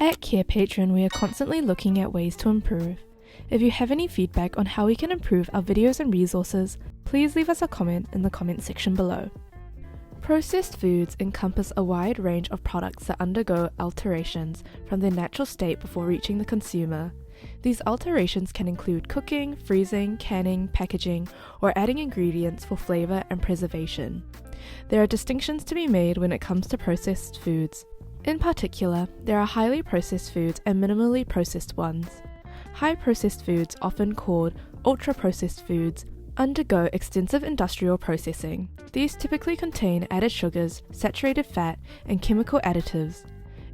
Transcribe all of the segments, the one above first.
At Carepatron, we are constantly looking at ways to improve. If you have any feedback on how we can improve our videos and resources, please leave us a comment in the comment section below. Processed foods encompass a wide range of products that undergo alterations from their natural state before reaching the consumer. These alterations can include cooking, freezing, canning, packaging, or adding ingredients for flavor and preservation. There are distinctions to be made when it comes to processed foods. In particular, there are highly processed foods and minimally processed ones. High processed foods, often called ultra-processed foods, undergo extensive industrial processing. These typically contain added sugars, saturated fat, and chemical additives.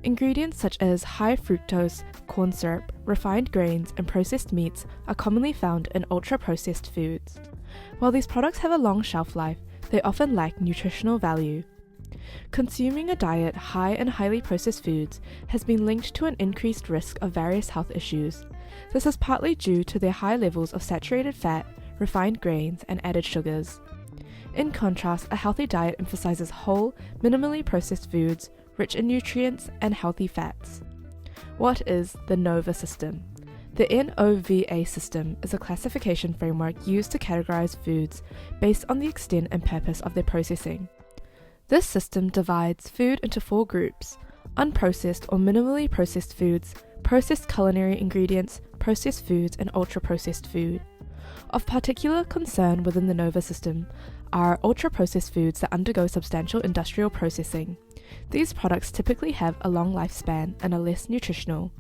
Ingredients such as high fructose, corn syrup, refined grains, and processed meats are commonly found in ultra-processed foods. While these products have a long shelf life, they often lack nutritional value. Consuming a diet high in highly processed foods has been linked to an increased risk of various health issues. This is partly due to their high levels of saturated fat, refined grains, and added sugars. In contrast, a healthy diet emphasizes whole, minimally processed foods, rich in nutrients and healthy fats. What is the NOVA system? The NOVA system is a classification framework used to categorize foods based on the extent and purpose of their processing. This system divides food into 4 groups: unprocessed or minimally processed foods, processed culinary ingredients, processed foods, and ultra-processed food. Of particular concern within the NOVA system are ultra-processed foods that undergo substantial industrial processing. These products typically have a long lifespan and are less nutritional.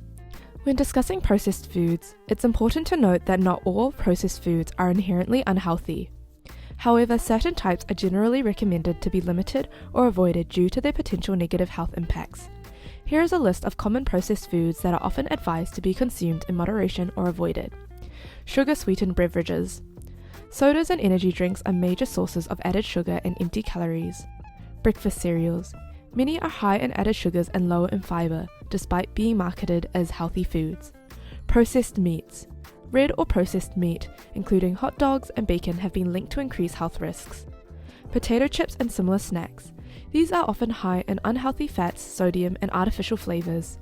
When discussing processed foods, it's important to note that not all processed foods are inherently unhealthy. However, certain types are generally recommended to be limited or avoided due to their potential negative health impacts. Here is a list of common processed foods that are often advised to be consumed in moderation or avoided. Sugar-sweetened beverages. Sodas and energy drinks are major sources of added sugar and empty calories. Breakfast cereals. Many are high in added sugars and low in fiber, despite being marketed as healthy foods. Processed meats. Red or processed meat, including hot dogs and bacon, have been linked to increased health risks. Potato chips and similar snacks. These are often high in unhealthy fats, sodium, and artificial flavors.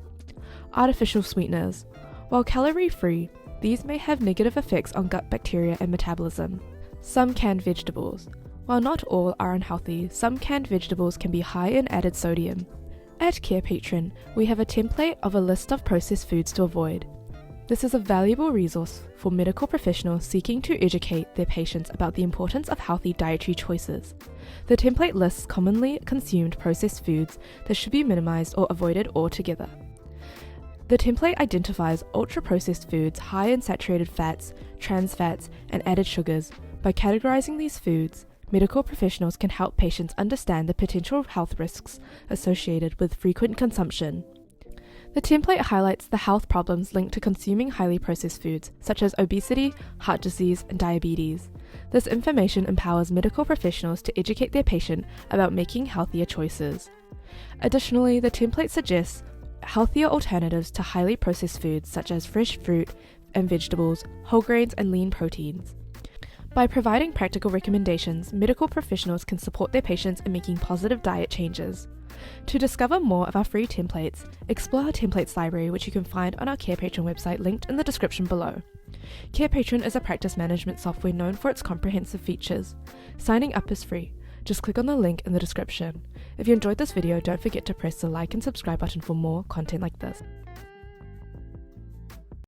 Artificial sweeteners. While calorie-free, these may have negative effects on gut bacteria and metabolism. Some canned vegetables. While not all are unhealthy, some canned vegetables can be high in added sodium. At Carepatron, we have a template of a list of processed foods to avoid. This is a valuable resource for medical professionals seeking to educate their patients about the importance of healthy dietary choices. The template lists commonly consumed processed foods that should be minimized or avoided altogether. The template identifies ultra-processed foods high in saturated fats, trans fats, and added sugars. By categorizing these foods, medical professionals can help patients understand the potential health risks associated with frequent consumption. The template highlights the health problems linked to consuming highly processed foods, such as obesity, heart disease, and diabetes. This information empowers medical professionals to educate their patient about making healthier choices. Additionally, the template suggests healthier alternatives to highly processed foods such as fresh fruit and vegetables, whole grains, and lean proteins. By providing practical recommendations, medical professionals can support their patients in making positive diet changes. To discover more of our free templates, explore our templates library, which you can find on our Carepatron website linked in the description below. Carepatron is a practice management software known for its comprehensive features. Signing up is free. Just click on the link in the description. If you enjoyed this video, don't forget to press the like and subscribe button for more content like this.